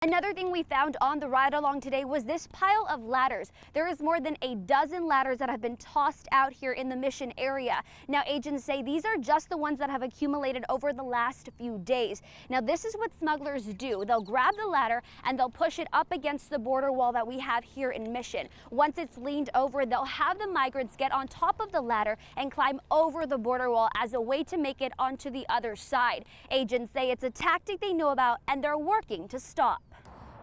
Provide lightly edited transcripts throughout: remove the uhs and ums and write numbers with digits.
Another thing we found on the ride along today was this pile of ladders. There is more than a dozen ladders that have been tossed out here in the Mission area. Now, agents say these are just the ones that have accumulated over the last few days. Now, this is what smugglers do. They'll grab the ladder and they'll push it up against the border wall that we have here in Mission. Once it's leaned over, they'll have the migrants get on top of the ladder and climb over the border wall as a way to make it onto the other side. Agents say it's a tactic they know about and they're working to stop.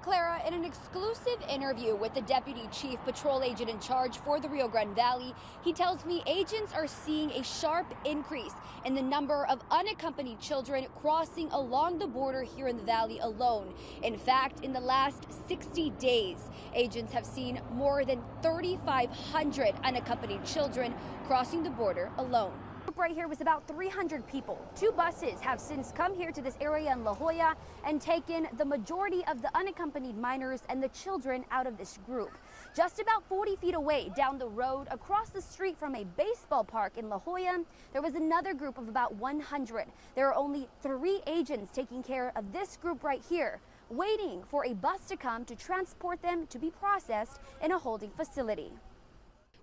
Clara, in an exclusive interview with the Deputy Chief Patrol Agent in charge for the Rio Grande Valley, he tells me agents are seeing a sharp increase in the number of unaccompanied children crossing along the border here in the valley alone. In fact, in the last 60 days, agents have seen more than 3,500 unaccompanied children crossing the border alone. Right here was about 300 people. 2 buses have since come here to this area in La Jolla and taken the majority of the unaccompanied minors and the children out of this group. Just about 40 feet away down the road, across the street from a baseball park in La Jolla, there was another group of about 100. There are only 3 agents taking care of this group right here, waiting for a bus to come to transport them to be processed in a holding facility.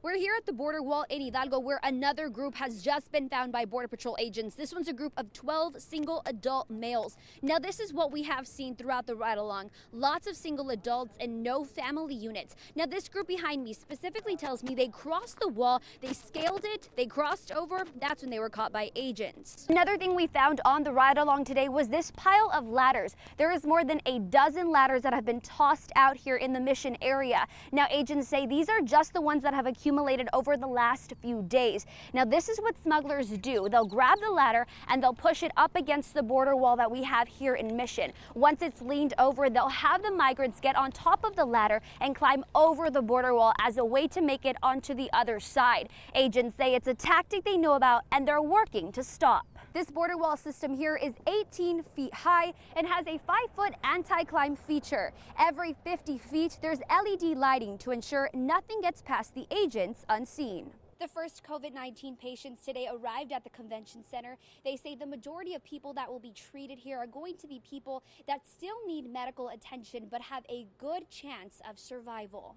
We're here at the border wall in Hidalgo, where another group has just been found by Border Patrol agents. This one's a group of 12 single adult males. Now, this is what we have seen throughout the ride along. Lots of single adults and no family units. Now, this group behind me specifically tells me they crossed the wall, they scaled it, they crossed over. That's when they were caught by agents. Another thing we found on the ride along today was this pile of ladders. There is more than a dozen ladders that have been tossed out here in the Mission area. Now, agents say these are just the ones that have accumulated over the last few days. Now, this is what smugglers do. They'll grab the ladder and they'll push it up against the border wall that we have here in Mission. Once it's leaned over, they'll have the migrants get on top of the ladder and climb over the border wall as a way to make it onto the other side. Agents say it's a tactic they know about and they're working to stop. This border wall system here is 18 feet high and has a 5-foot anti-climb feature. Every 50 feet, there's LED lighting to ensure nothing gets past the agents unseen. The first COVID-19 patients today arrived at the convention center. They say the majority of people that will be treated here are going to be people that still need medical attention but have a good chance of survival.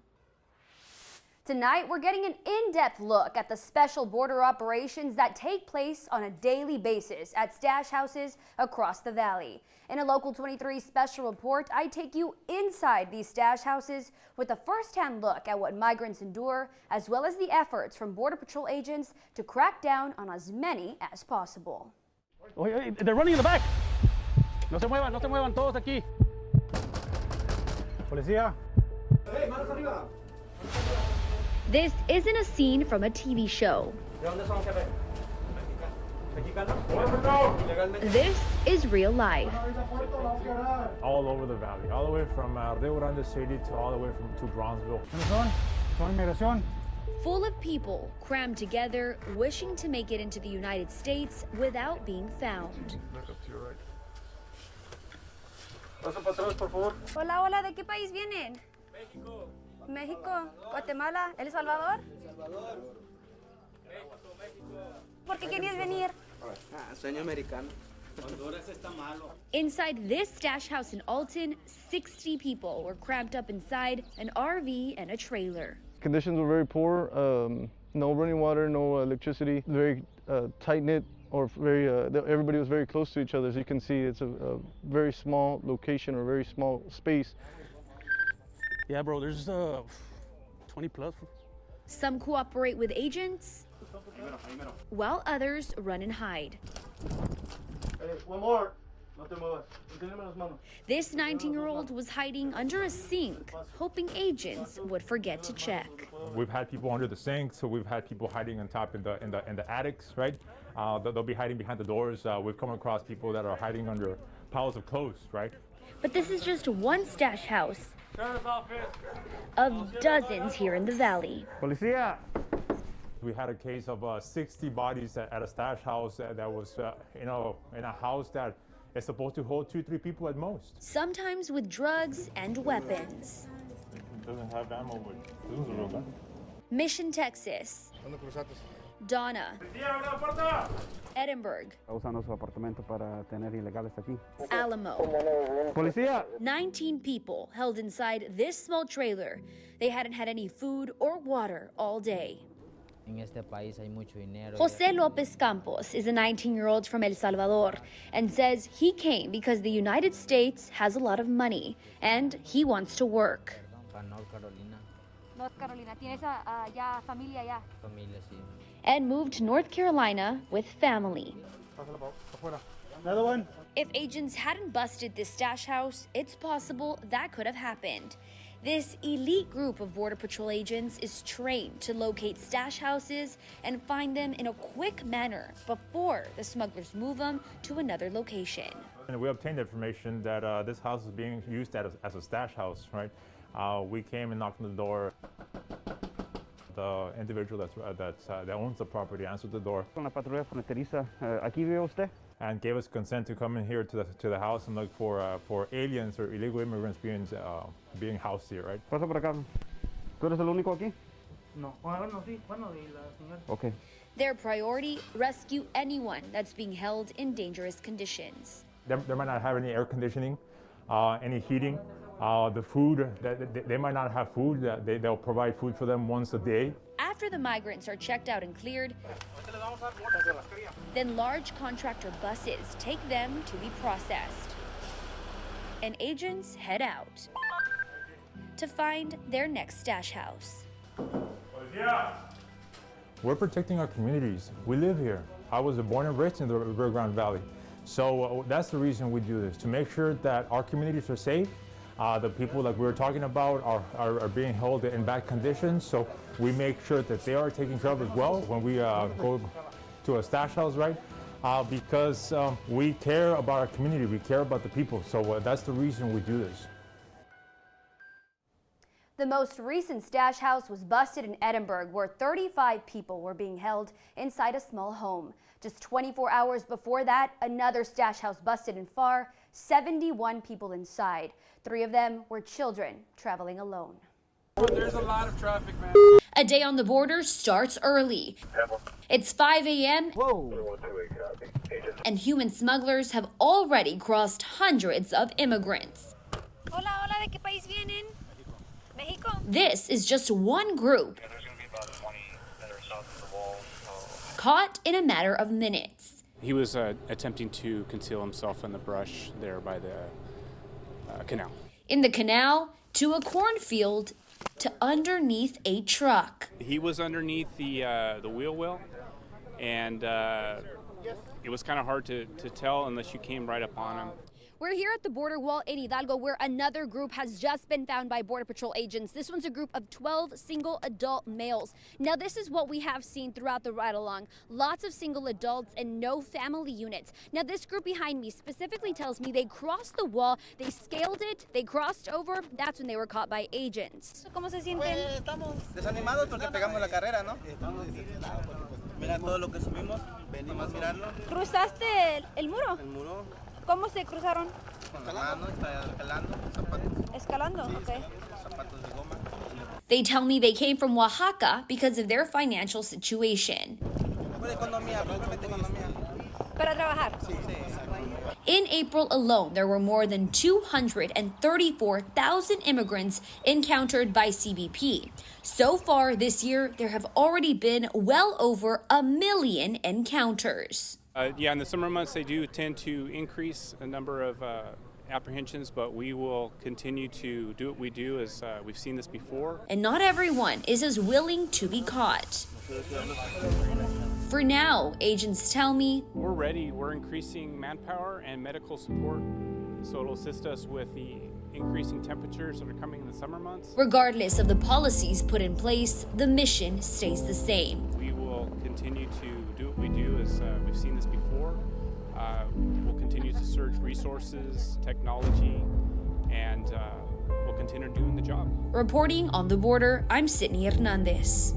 Tonight, we're getting an in-depth look at the special border operations that take place on a daily basis at stash houses across the valley. In a Local 23 special report, I take you inside these stash houses with a first-hand look at what migrants endure, as well as the efforts from Border Patrol agents to crack down on as many as possible. Oye, they're running in the back. No se muevan todos aquí. Policía. Hey, manos arriba. This isn't a scene from a TV show. This is real life. All over the valley, all the way from Rio Grande City to all the way to Bronzeville. Full of people crammed together, wishing to make it into the United States without being found. Hola, hola, ¿de qué país vienen? México. México, Guatemala, El Salvador. ¿Por qué querías venir? Sueño americano. Inside this stash house in Alton, 60 people were cramped up inside an RV and a trailer. Conditions were very poor, no running water, no electricity, very tight-knit, or very, everybody was very close to each other. As you can see, it's a very small location or very small space. Yeah, bro, there's 20 plus. Some cooperate with agents, while others run and hide. One more. This 19-year-old was hiding under a sink, hoping agents would forget to check. We've had people under the sink, so we've had people hiding on top in the attics, right? They'll be hiding behind the doors. We've come across people that are hiding under piles of clothes, right? But this is just one stash house of dozens here in the valley. Policía! We had a case of 60 bodies at a stash house that was, in a house that is supposed to hold 2-3 people at most. Sometimes with drugs and weapons. It doesn't have ammo, but this is a real gun. Mission, Texas. Donna, Edinburgh, Usando su apartamento para tener ilegales aquí. Alamo. Policía. 19 people held inside this small trailer. They hadn't had any food or water all day. En este país hay mucho dinero. Jose Lopez Campos is a 19-year-old from El Salvador and says he came because the United States has a lot of money and he wants to work. Para North Carolina, North Carolina, ¿tienes ya familia ya? familia, sí. And moved to North Carolina with family. Another one. If agents hadn't busted this stash house, it's possible that could have happened. This elite group of Border Patrol agents is trained to locate stash houses and find them in a quick manner before the smugglers move them to another location. And we obtained information that this house is being used as a stash house, right? We came and knocked on the door. The individual that owns the property answered the door Con la patrulla fronteriza. ¿Aquí vive usted? and gave us consent to come in here to the house and look for aliens or illegal immigrants being housed here, right? Pasa por acá. ¿Tú eres el único aquí? No, bueno, sí, bueno, y la señora. Okay. Their priority, rescue anyone that's being held in dangerous conditions. They might not have any air conditioning, any heating. The food, they might not have food. They'll provide food for them once a day. After the migrants are checked out and cleared, then large contractor buses take them to be processed. And agents head out to find their next stash house. We're protecting our communities. We live here. I was born and raised in the Rio Grande Valley. So that's the reason we do this, to make sure that our communities are safe. The people that we were talking about are being held in bad conditions, so we make sure that they are taken care of as well when we go to a stash house, right? Because we care about our community, we care about the people, so that's the reason we do this. The most recent stash house was busted in Edinburgh, where 35 people were being held inside a small home. Just 24 hours before that, another stash house busted in Far, 71 people inside. 3 of them were children traveling alone. There's a lot of traffic, man. A day on the border starts early. It's 5 a.m. and human smugglers have already crossed hundreds of immigrants. Hola, hola, ¿de qué país vienen? Mexico. This is just one group, There's going to be about 20 that are south of the wall. caught in a matter of minutes. He was attempting to conceal himself in the brush there by the canal. In the canal, to a cornfield, to underneath a truck. He was underneath the wheel well, and it was kind of hard to tell unless you came right up on him. We're here at the border wall in Hidalgo, where another group has just been found by Border Patrol agents. This one's a group of 12 single adult males. Now, this is what we have seen throughout the ride-along. Lots of single adults and no family units. Now, this group behind me specifically tells me they crossed the wall, they scaled it, they crossed over. That's when they were caught by agents. ¿Cómo se sienten? Estamos desanimados porque pegamos la carrera, ¿no? Estamos decepcionados porque mira todo lo que subimos, venimos a mirarlo. ¿Cruzaste el muro? El muro ¿Cómo se cruzaron? con la mano, está escalando, zapatos. Escalando, ok. Zapatos de goma. They tell me they came from Oaxaca because of their financial situation. Por economía, probablemente economía. Para trabajar. In April alone, there were more than 234,000 immigrants encountered by CBP. So far this year, there have already been well over 1 million encounters. Yeah, in the summer months they do tend to increase the number of apprehensions, but we will continue to do what we do as we've seen this before. And not everyone is as willing to be caught. For now, agents tell me We're ready. We're increasing manpower and medical support, so it'll assist us with the increasing temperatures that are coming in the summer months. regardless of the policies put in place, the mission stays the same. We will continue to do what we do as we've seen this before. We'll continue to surge resources, technology, and we'll continue doing the job. Reporting on the border, I'm Sydney Hernandez.